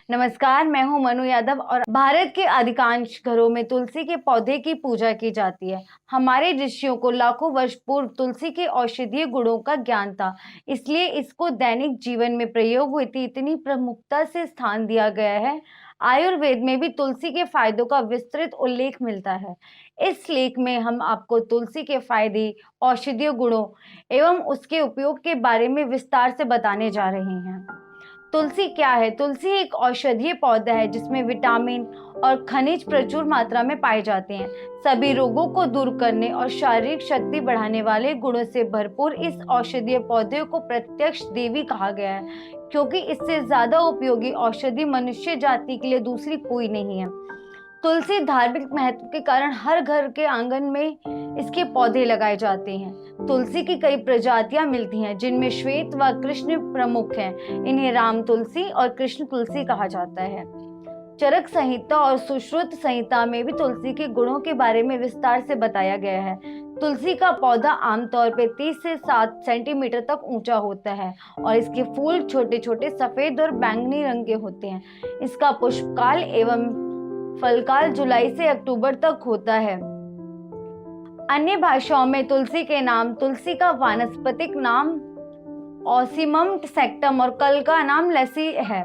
नमस्कार, मैं हूं मनु यादव और भारत के अधिकांश घरों में तुलसी के पौधे की पूजा की जाती है। हमारे ऋषियों को लाखों वर्ष पूर्व तुलसी के औषधीय गुणों का ज्ञान था, इसलिए इसको दैनिक जीवन में प्रयोग हेतु इतनी प्रमुखता से स्थान दिया गया है। आयुर्वेद में भी तुलसी के फायदों का विस्तृत उल्लेख मिलता है। इस लेख में हम आपको तुलसी के फायदे, औषधीय गुणों एवं उसके उपयोग के बारे में विस्तार से बताने जा रहे हैं। तुलसी क्या है? तुलसी एक औषधीय पौधा है जिसमें विटामिन और खनिज प्रचुर मात्रा में पाए जाते हैं। सभी रोगों को दूर करने और शारीरिक शक्ति बढ़ाने वाले गुणों से भरपूर इस औषधीय पौधे को प्रत्यक्ष देवी कहा गया है, क्योंकि इससे ज्यादा उपयोगी औषधि मनुष्य जाति के लिए दूसरी कोई नहीं है। तुलसी धार्मिक महत्व के कारण हर घर के आंगन में इसके पौधे लगाए जाते हैं। तुलसी की कई प्रजातियां मिलती हैं, जिनमें श्वेत व कृष्ण प्रमुख हैं। इन्हें राम तुलसी और कृष्ण तुलसी कहा जाता है। चरक संहिता और सुश्रुत संहिता में भी तुलसी के गुणों के बारे में विस्तार से बताया गया है। तुलसी का पौधा आमतौर पर 30 से 7 सेंटीमीटर तक ऊंचा होता है और इसके फूल छोटे छोटे सफेद और बैंगनी रंग के होते हैं। इसका पुष्पकाल एवं फलकाल जुलाई से अक्टूबर तक होता है। अन्य भाषाओं में तुलसी के नाम तुलसी का वानस्पतिक नाम ओसिमम सेक्टम और कल का नाम लसी है।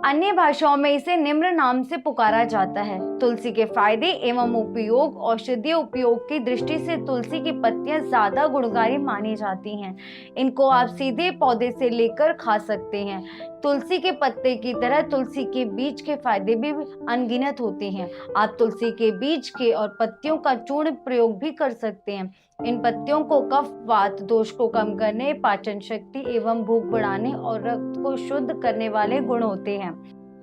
अन्य भाषाओं में इसे निम्न नाम से पुकारा जाता है। तुलसी के फायदे एवं उपयोग। औषधीय उपयोग की दृष्टि से तुलसी की पत्तियां ज्यादा गुणकारी मानी जाती हैं। इनको आप सीधे पौधे से लेकर खा सकते हैं। तुलसी के पत्ते की तरह तुलसी के बीज के फायदे भी अनगिनत होते हैं। आप तुलसी के बीज के और पत्तियों का चूर्ण प्रयोग भी कर सकते हैं। इन पत्तियों को कफ वात दोष को कम करने, पाचन शक्ति एवं भूख बढ़ाने और रक्त को शुद्ध करने वाले गुण होते हैं।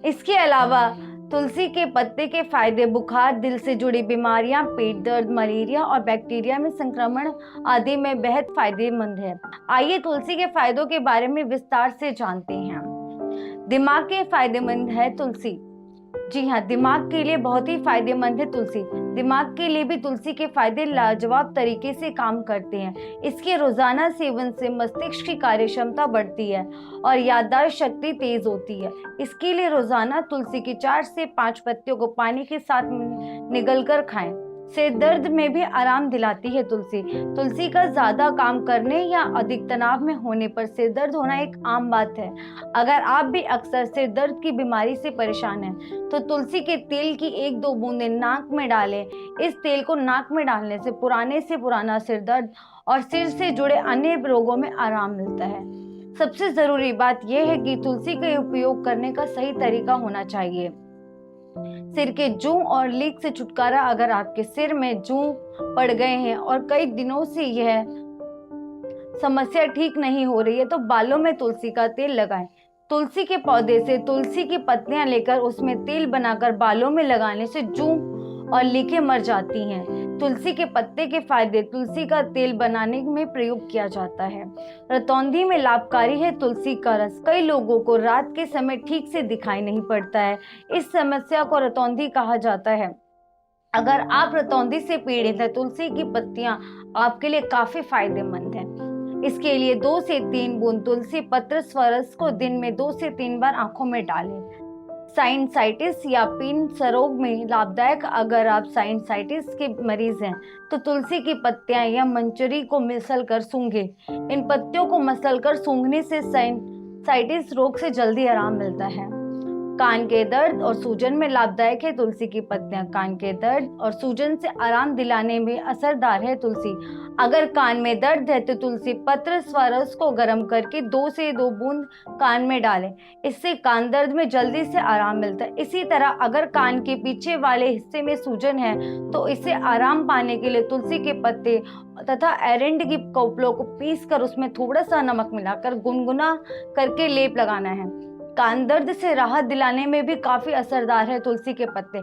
इसके अलावा तुलसी के पत्ते के फायदे बुखार, दिल से जुड़ी बीमारियां, पेट दर्द, मलेरिया और बैक्टीरिया में संक्रमण आदि में बेहद फायदेमंद है। आइए तुलसी के फायदों के बारे में विस्तार से जानते हैं। दिमाग के फायदेमंद है तुलसी। जी हाँ, दिमाग के लिए बहुत ही फायदेमंद है तुलसी। दिमाग के लिए भी तुलसी के फायदे लाजवाब तरीके से काम करते हैं। इसके रोजाना सेवन से मस्तिष्क की कार्यक्षमता बढ़ती है और याददाश्त शक्ति तेज होती है। इसके लिए रोजाना तुलसी की 4 से 5 पत्तियों को पानी के साथ निगलकर खाएं। सिर दर्द में भी आराम दिलाती है तुलसी। तुलसी का ज्यादा काम करने या अधिक तनाव में होने पर सिर दर्द होना एक आम बात है। अगर आप भी अक्सर सिर दर्द की बीमारी से परेशान हैं, तो तुलसी के तेल की 1-2 बूंदें नाक में डालें। इस तेल को नाक में डालने से पुराना सिर दर्द और सिर से जुड़े अन्य रोगों में आराम मिलता है। सबसे जरूरी बात यह है कि तुलसी का उपयोग करने का सही तरीका होना चाहिए। सिर के जूं और लीक से छुटकारा। अगर आपके सिर में जूं पड़ गए हैं और कई दिनों से यह समस्या ठीक नहीं हो रही है, तो बालों में तुलसी का तेल लगाएं। तुलसी के पौधे से तुलसी की पत्तियां लेकर उसमें तेल बनाकर बालों में लगाने से जूं और लीकें मर जाती हैं। तुलसी के पत्ते के फायदे। तुलसी का तेल बनाने में प्रयोग किया जाता है। रतौंधी में लाभकारी है तुलसी का रस। कई लोगों को रात के समय ठीक से दिखाई नहीं पड़ता है। इस समस्या को रतौंधी कहा जाता है। अगर आप रतौंधी से पीड़ित हैं, तुलसी की पत्तियां आपके लिए काफी फायदेमंद हैं। इसके लिए 2 से 3 बूंद तुलसी पत्र स्वरस को दिन में 2 से 3 बार आंखों में डालें। साइनसाइटिस या पिन सरोग में लाभदायक। अगर आप साइनसाइटिस के मरीज हैं, तो तुलसी की पत्तियां या मंचरी को मसलकर सूंघें। इन पत्तियों को मसलकर सूंघने से साइनसाइटिस रोग से जल्दी आराम मिलता है। कान के दर्द और सूजन में लाभदायक है तुलसी की पत्तियां। कान के दर्द और सूजन से आराम दिलाने में असरदार है तुलसी। अगर कान में दर्द है, तो तुलसी पत्र स्वरस को गर्म करके 2 से 2 बूंद कान में डालें। इससे कान दर्द में जल्दी से आराम मिलता है। इसी तरह अगर कान के पीछे वाले हिस्से में सूजन है, तो इससे आराम पाने के लिए तुलसी के पत्ते तथा एरंड की कोपलों को पीस कर उसमें थोड़ा सा नमक मिलाकर गुनगुना करके लेप लगाना है। कान दर्द से राहत दिलाने में भी काफी असरदार है तुलसी के पत्ते।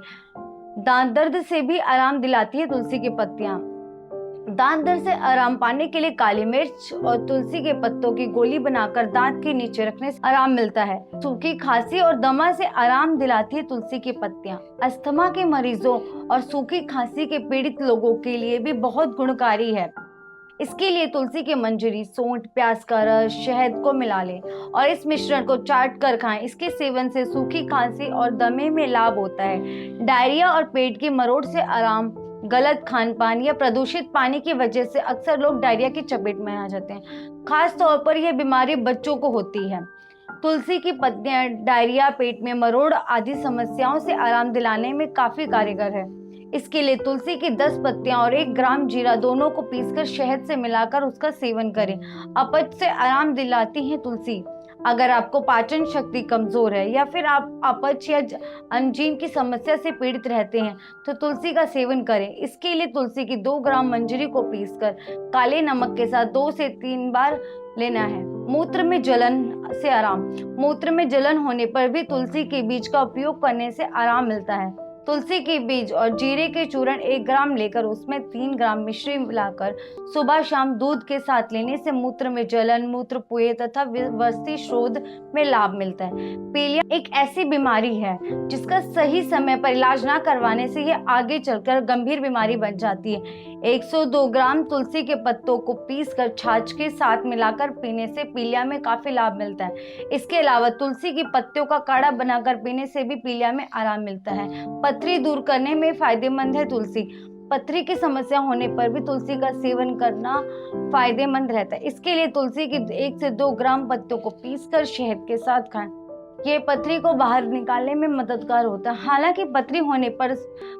दांत दर्द से भी आराम दिलाती है तुलसी की पत्तियां। दांत दर्द से आराम पाने के लिए काली मिर्च और तुलसी के पत्तों की गोली बनाकर दांत के नीचे रखने से आराम मिलता है। सूखी खांसी और दमा से आराम दिलाती है तुलसी की पत्तियां। अस्थमा के मरीजों और सूखी खांसी के पीड़ित लोगों के लिए भी बहुत गुणकारी है। इसके लिए तुलसी की मंजरी, सौंठ, प्याज का रस, शहद को मिला लें और इस मिश्रण को चाट कर खाएं। इसके सेवन से सूखी खांसी और दमे में लाभ होता है। डायरिया और पेट की मरोड़ से आराम। गलत खान पान या प्रदूषित पानी की वजह से अक्सर लोग डायरिया की चपेट में आ जाते हैं। खास तौर पर यह बीमारी बच्चों को होती है। तुलसी की पत्तियां डायरिया, पेट में मरोड़ आदि समस्याओं से आराम दिलाने में काफी कारगर है। इसके लिए तुलसी की 10 पत्तियां और 1 ग्राम जीरा दोनों को पीसकर शहद से मिलाकर उसका सेवन करें। अपच से आराम दिलाती है तुलसी। अगर आपको पाचन शक्ति कमजोर है या फिर आप अपच या अंजीन की समस्या से पीड़ित रहते हैं तो तुलसी का सेवन करें। इसके लिए तुलसी की 2 ग्राम मंजरी को पीसकर काले नमक के साथ 2 से 3 बार लेना है। मूत्र में जलन से आराम। मूत्र में जलन होने पर भी तुलसी के बीज का उपयोग करने से आराम मिलता है। तुलसी के बीज और जीरे के चूर्ण 1 ग्राम लेकर उसमें 3 ग्राम मिश्री मिलाकर सुबह शाम दूध के साथ लेने से मूत्र में जलन, मूत्रपुए तथा वस्ती शोध में लाभ मिलता है। पीलिया एक ऐसी बीमारी है जिसका सही समय पर इलाज न करवाने से यह आगे चलकर गंभीर बीमारी बन जाती है। 102 ग्राम तुलसी के पत्तों को पीसकर छाछ के साथ मिलाकर पीने से पीलिया में काफी लाभ मिलता है। इसके अलावा तुलसी की पत्तियों का काढ़ा बनाकर पीने से भी पीलिया में आराम मिलता है। पथरी दूर करने में फायदेमंद है तुलसी। पथरी की समस्या होने पर भी तुलसी का सेवन करना फायदेमंद रहता है। इसके लिए तुलसी की 1 से 2 ग्राम पत्तों को पीसकर शहद के साथ खाएं। ये पथरी को बाहर निकालने में मददगार होता है। हालांकि पथरी होने पर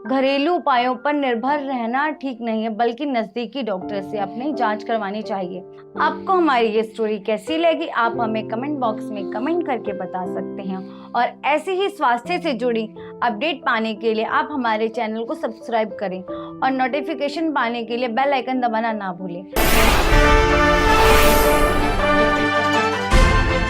घरेलू उपायों पर निर्भर रहना ठीक नहीं है, बल्कि नजदीकी डॉक्टर से अपनी जांच करवानी चाहिए। आपको हमारी ये स्टोरी कैसी लगी आप हमें कमेंट बॉक्स में कमेंट करके बता सकते हैं और ऐसे ही स्वास्थ्य से जुड़ी अपडेट पाने के लिए आप हमारे चैनल को सब्सक्राइब करें और नोटिफिकेशन पाने के लिए बेल आइकन दबाना ना भूलें।